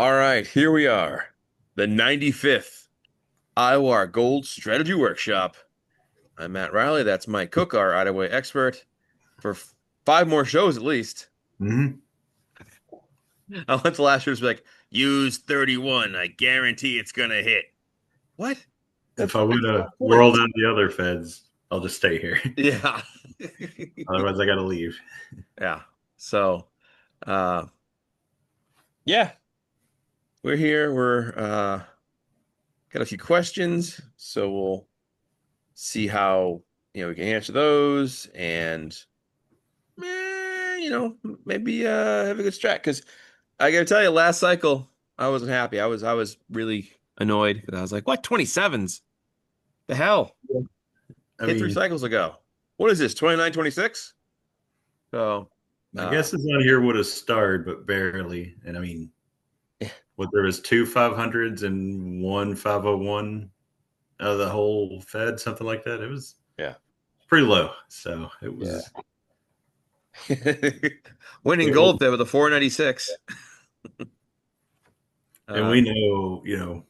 All right, here we are, the 95th IWAR Gold Strategy Workshop. I'm Matt Riley. That's Mike Cook, our IWA expert, for five more shows at least. Hmm. I went to last year's like, use 31. I guarantee it's gonna hit. What? If That's I win 55 a world points. on the other feds, I'll just stay here. Yeah. Otherwise, I got to leave. Yeah. So, uh, yeah, we're here. We're got a few questions, so we'll see how we can answer those and maybe have a good strat. Because I gotta tell you, last cycle I wasn't happy. I was really annoyed because I was like, what 27s? The hell? I Hit three mean, cycles ago. What is this? 29, 26? So my uh guess is on here would have starred, but barely. And I mean, what there was two 500s and one 501 out of the whole Fed, something like that. It was yeah. pretty low. So it Yeah. was. Winning It, gold there with a 496. and Uh we know,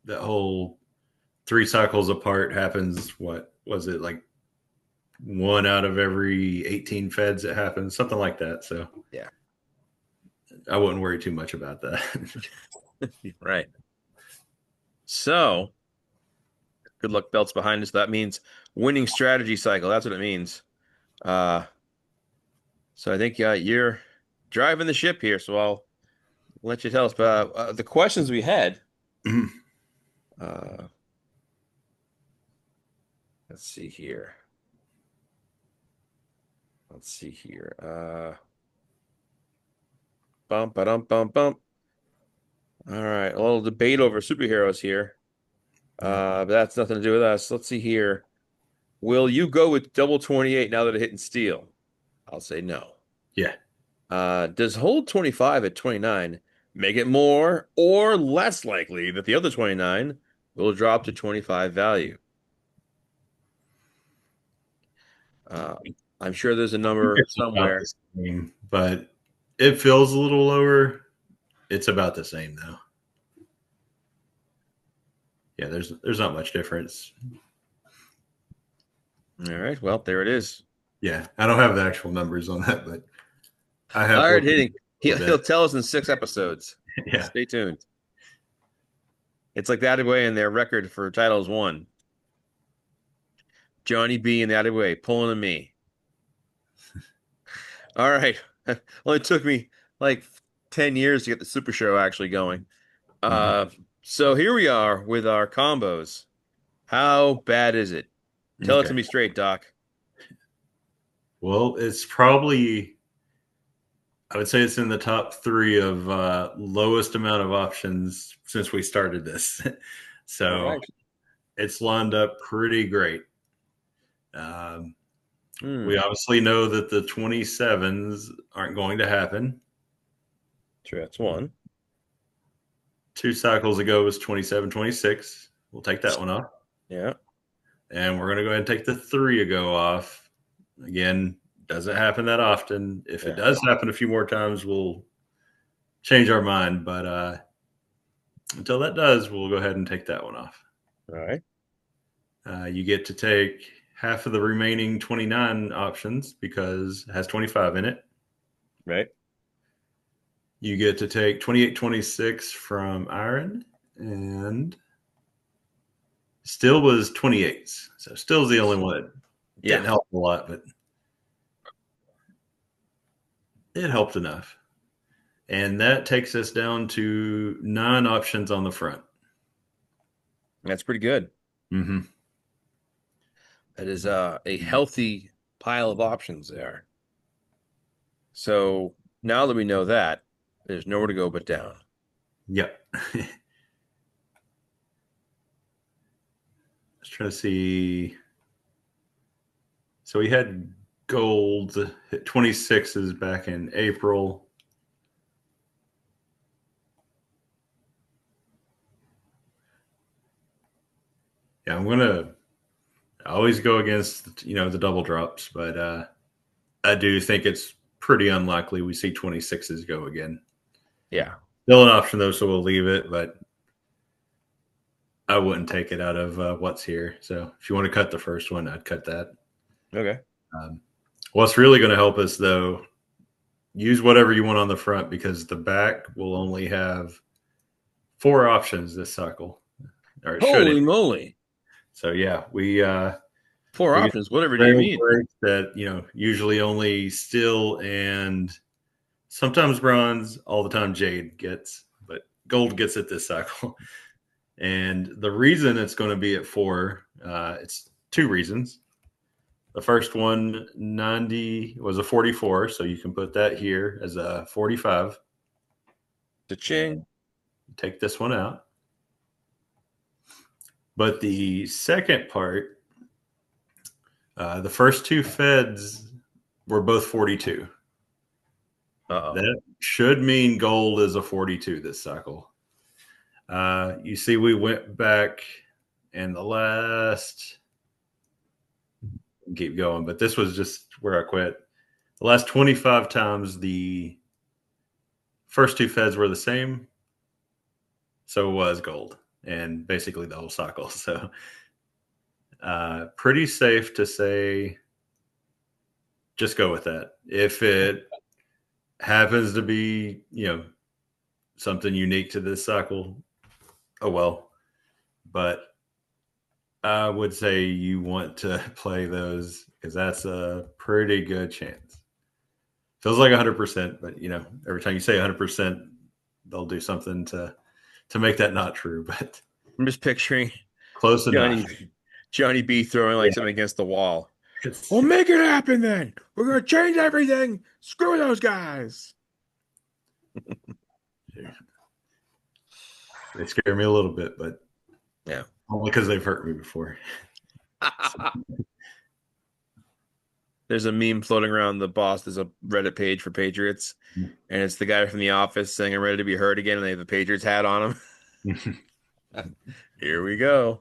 that whole three cycles apart happens. What was it like? One out of every 18 Feds it happens, something like that. So yeah. I wouldn't worry too much about that. Right. So good luck belts behind us. That means winning strategy cycle. That's what it means. Uh So I think you're driving the ship here, so I'll let you tell us. But the questions we had, uh, let's see here. Let's see here. Bump, ba-dum, bump, bump. All right, a little debate over superheroes here. But that's nothing to do with us. Let's see here. Will you go with double 28 now that it hit in steel? I'll say no. Yeah. Does hold 25 at 29 make it more or less likely that the other 29 will drop to 25 value? Uh, I'm sure there's a number It's about the somewhere. same, but it feels a little lower. It's about the same though. Yeah, there's not much difference. All right, well, there it is. Yeah, I don't have the actual numbers on that, but I have Hard looked into hitting. it a He'll, little he'll bit. tell us in 6 episodes. Yeah. Stay tuned. It's like the Attaway in their record for titles one. Johnny B and the Attaway pulling a me. All right. Only took me like 10 years to get the Super Show actually going. Mhm. Uh, so here we are with our combos. How bad is it? Tell it to Okay. me straight, Doc. Well, it's probably I would say it's in the top three of lowest amount of options since we started this. All So right. it's lined up pretty great. Um, we Hmm. obviously know that the 27s aren't going to happen. Sure, that's one. Two cycles ago was 27, 26. We'll take that one off. Yeah. And we're going to go ahead and take the three ago off. Again, doesn't happen that often. If it Yeah. does happen a few more times, we'll change our mind. But until that does, we'll go ahead and take that one off. All right. You get to take half of the remaining 29 options because it has 25 in it. Right. You get to take 28, 26 from Iron, and still was 28s. So still's the only one that Yeah. didn't help a lot, but it helped enough. And that takes us down to 9 options on the front. That's pretty good. Mm-hmm. That is a healthy pile of options there. So now that we know that, there's nowhere to go but down. Yep. Let's try to see. So we had gold hit 26s back in April. Yeah, I'm gonna always go against the double drops, but I do think it's pretty unlikely we see 26s go again. Yeah. Still an option though, so we'll leave it, but I wouldn't take it out of what's here. So if you want to cut the first one, I'd cut that. Okay. Um, what's really going to help us though, use whatever you want on the front because the back will only have 4 options this cycle, or it should. Holy moly. So yeah, Four we get options. Whatever do you rail mean? breaks that usually only steel and sometimes bronze, all the time jade gets, but gold gets it this cycle. And the reason it's going to be at 4, it's 2 reasons. The first one, 90 was a 44, so you can put that here as a 45. Cha-ching. Take this one out. But the second part, the first 2 feds were both 42. Uh-oh. That should mean gold is a 42 this cycle. You see, we went back and the last, keep going, but this was just where I quit. The last 25 times, the first 2 feds were the same. So it was gold and basically the whole cycle. So pretty safe to say just go with that. If it happens to be, something unique to this cycle, oh well. But I would say you want to play those because that's a pretty good chance. Feels like 100%, but every time you say 100%, they'll do something to make that not true. But I'm just picturing close enough. Johnny B throwing like something against the wall. It's, Well, make it happen then. We're gonna change everything. Screw those guys. they scare me a little bit, but Yeah. only because they've hurt me before. There's a meme floating around the boss. There's a Reddit page for Patriots, and it's the guy from The Office saying, "I'm ready to be hurt again," and they have the Patriots hat on him. Here we go.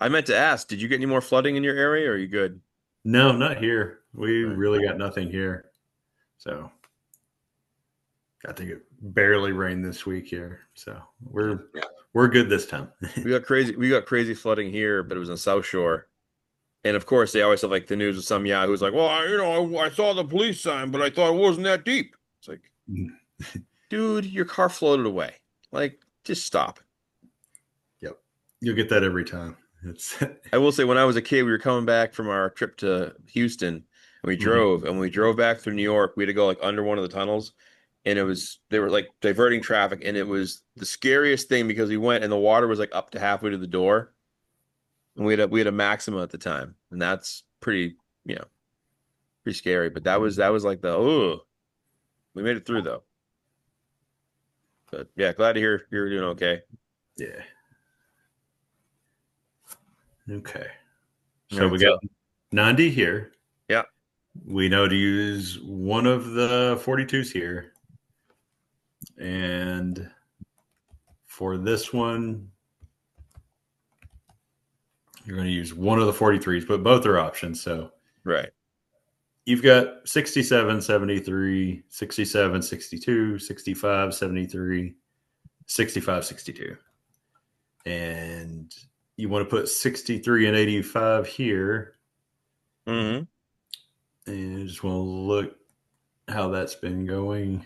I meant to ask, did you get any more flooding in your area, or are you good? No, not here. We Right. really got nothing here. So I think it barely rained this week here. So we're good this time. We got crazy flooding here, but it was on South Shore. And of course, they always have like the news with some who's like, "Well, I saw the police sign, but I thought it wasn't that deep." It's like, dude, your car floated away. Like, just stop. Yep. You'll get that every time. It's I will say, when I was a kid, we were coming back from our trip to Houston, and we drove, and when we drove back through New York, we had to go like under one of the tunnels, and they were like diverting traffic, and it was the scariest thing because we went and the water was like up to halfway to the door, and we had a Maxima at the time, and that's pretty, pretty scary. But that was like we made it through though. But yeah, glad to hear you're doing okay. yeah. Okay. All So right, we so got 90 here. yeah. We know to use one of the 42s here. And for this one, you're going to use one of the 43s, but both are options. So Right. you've got 67, 73, 67, 62, 65, 73, 65, 62. And you want to put 63 and 85 here. Mm-hmm. And just want to look how that's been going.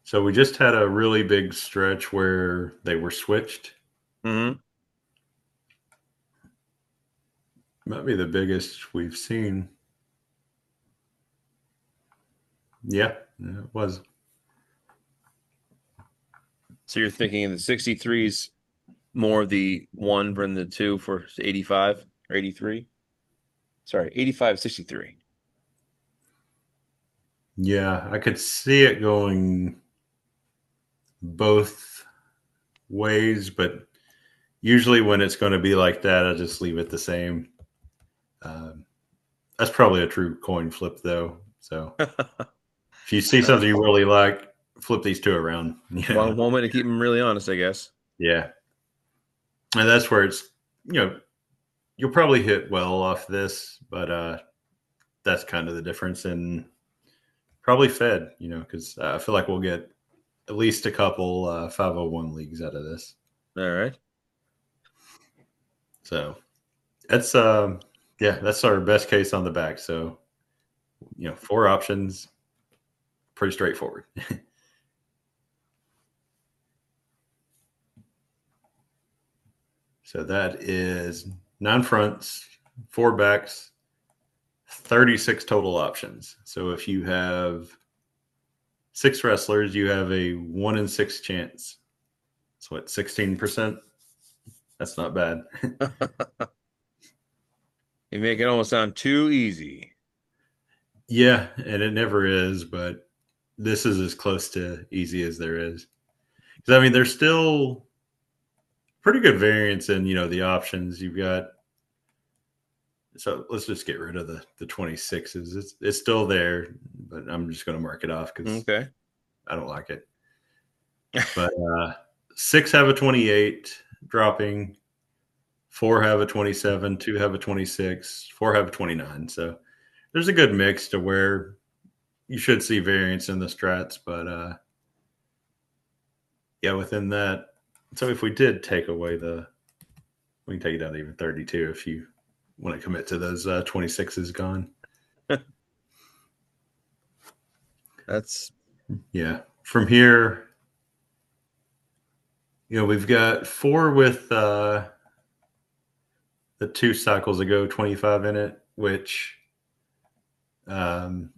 So we just had a really big stretch where they were switched. Mm-hmm. Might be the biggest we've seen. Yeah, it was. So you're thinking the 63s more of the one than the two for 85 or 83? Sorry, 85, 63. Yeah, I could see it going both ways, but usually when it's going to be like that, I just leave it the same. That's probably a true coin flip, though. So if you see something you really like, flip these 2 around. One way to keep them really honest, I guess. Yeah, and that's where it's you'll probably hit well off this, but that's kind of the difference. And probably Fed, because I feel like we'll get at least a couple 501 leagues out of this. All right. So that's yeah, that's our best case on the back. So four options, pretty straightforward. So that is 9 fronts, 4 backs, 36 total options. So if you have 6 wrestlers, you have a 1 in 6 chance. So what, 16%? That's not bad. You make it almost sound too easy. Yeah, and it never is, but this is as close to easy as there is. Because I mean, there's still pretty good variance in the options you've got. So let's just get rid of the 26s. It's still there, but I'm just going to mark it off because Okay. I don't like it. But 6 have a 28 dropping, 4 have a 27, 2 have a 26, 4 have a 29. So there's a good mix to where you should see variance in the strats, but yeah, within that. So if we did take away we can take it down to even 32 if you want to commit to those 26s gone. That's Yeah. From here, we've got 4 with the 2 cycles ago, 25 in it, which, um,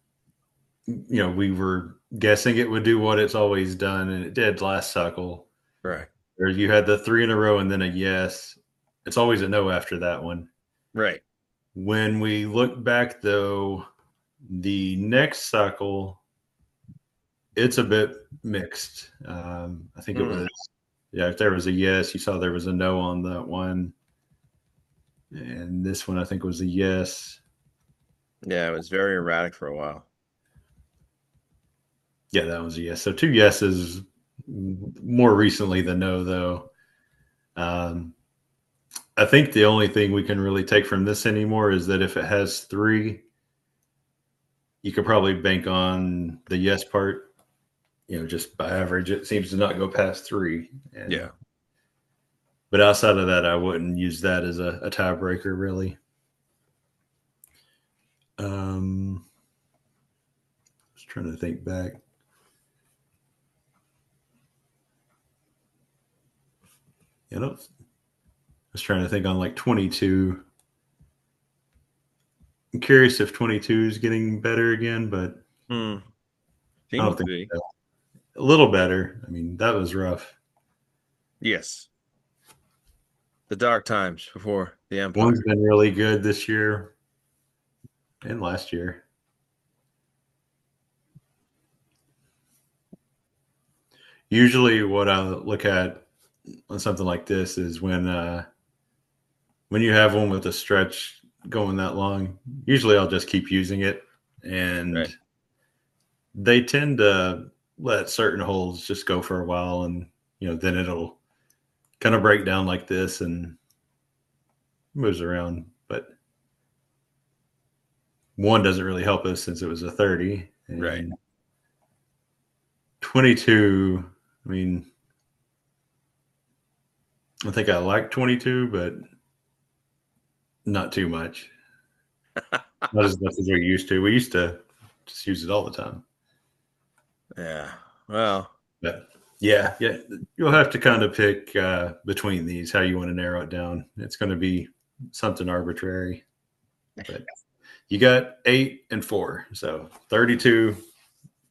we were guessing it would do what it's always done, and it did last cycle. right. Or you had the 3 in a row and then a yes. It's always a no after that one. Right. When we look back, though, the next cycle, it's a bit mixed. I think it Hmm. was, yeah, if there was a yes, you saw there was a no on that one. And this one, I think, was a yes. Yeah, it was very erratic for a while. Yeah, that was a yes. So 2 yeses more recently than no, though. Um, I think the only thing we can really take from this anymore is that if it has 3, you could probably bank on the yes part. Just by average, it seems to not go past 3. And Yeah. but outside of that, I wouldn't use that as a tiebreaker, really. Just trying to think back. I was trying to think on like 22. I'm curious if 22 is getting better again, but Hmm. I Seems don't to think be. so. A little better. I mean, that was rough. Yes. The dark times before the One's Empire. been really good this year and last year. Usually, what I look at on something like this is when you have one with a stretch going that long. Usually, I'll just keep using it, and Right. they tend to let certain holes just go for a while, and then it'll kind of break down like this and moves around. But one doesn't really help us since it was a 30 Right. and 22. I mean, I think I like 22, but not too much. Not as much as we used to. We used to just use it all the time. Yeah. Well, But yeah, you'll have to kind of pick between these how you want to narrow it down. It's going to be something arbitrary, but you got 8 and 4, so 32.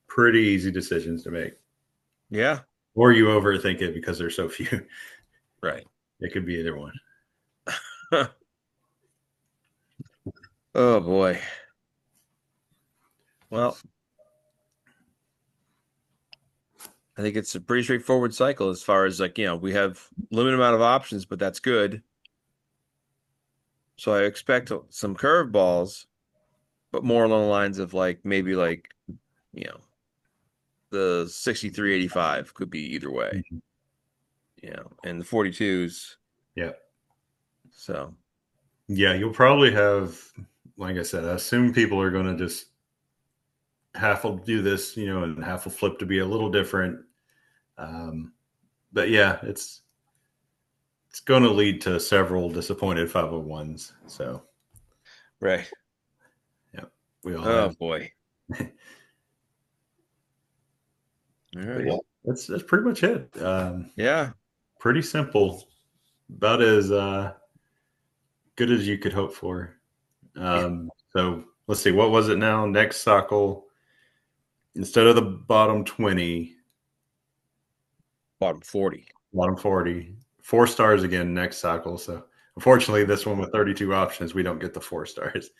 Pretty easy decisions to make. yeah. Or you overthink it because there's so few. Right. It could be either one. Oh boy. Well, I think it's a pretty straightforward cycle as far as like, we have limited amount of options, but that's good. So I expect some curveballs, but more along the lines of like maybe like, you know, the 6385 could be either way, Mhm. and the 42s. Yeah. So, Yeah, you'll probably have like I said, I assume people are going to just half will do this, and half will flip to be a little different. Um, but yeah, it's going to lead to several disappointed 501s. So Right. yeah, we all Oh have. boy. All But right. yeah, that's pretty much it. Yeah. Pretty simple, about as good as you could hope for. Yeah. So let's see, what was it now? Next cycle, instead of the bottom 20, Bottom 40. bottom 40, 4 stars again next cycle. So unfortunately, this one with 32 options, we don't get the 4 stars,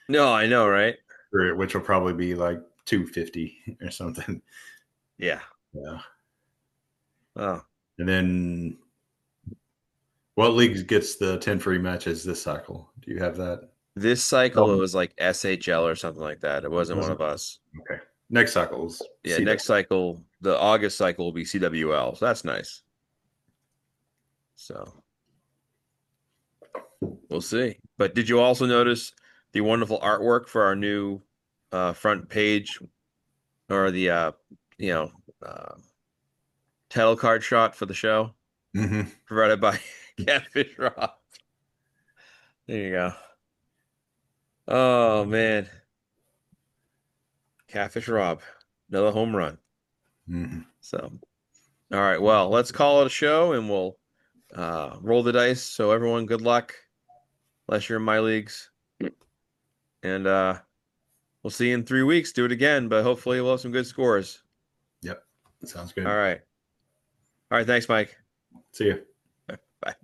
No, I know, right? which will probably be like 250 or something. Yeah. Yeah. Oh. And then what league gets the 10 free matches this cycle? Do you have that? This cycle it Um, was like SHL or something like that. It wasn't one wasn't of us. okay. Next cycle is Yeah, CW. next cycle, the August cycle will be CWL. So that's nice. So we'll see. But did you also notice the wonderful artwork for our new front page or the you know uh, title card shot for the show Mm-hmm. provided by Catfish Rob? There you go. Oh man, Catfish Rob, another home run. Mm-hmm. So all right, well, let's call it a show and we'll roll the dice. So everyone, good luck, unless you're in my leagues, and we'll see you in 3 weeks. Do it again, but hopefully we'll have some good scores. Yep. Sounds All good. right. All right. Thanks, Mike. See you. Bye.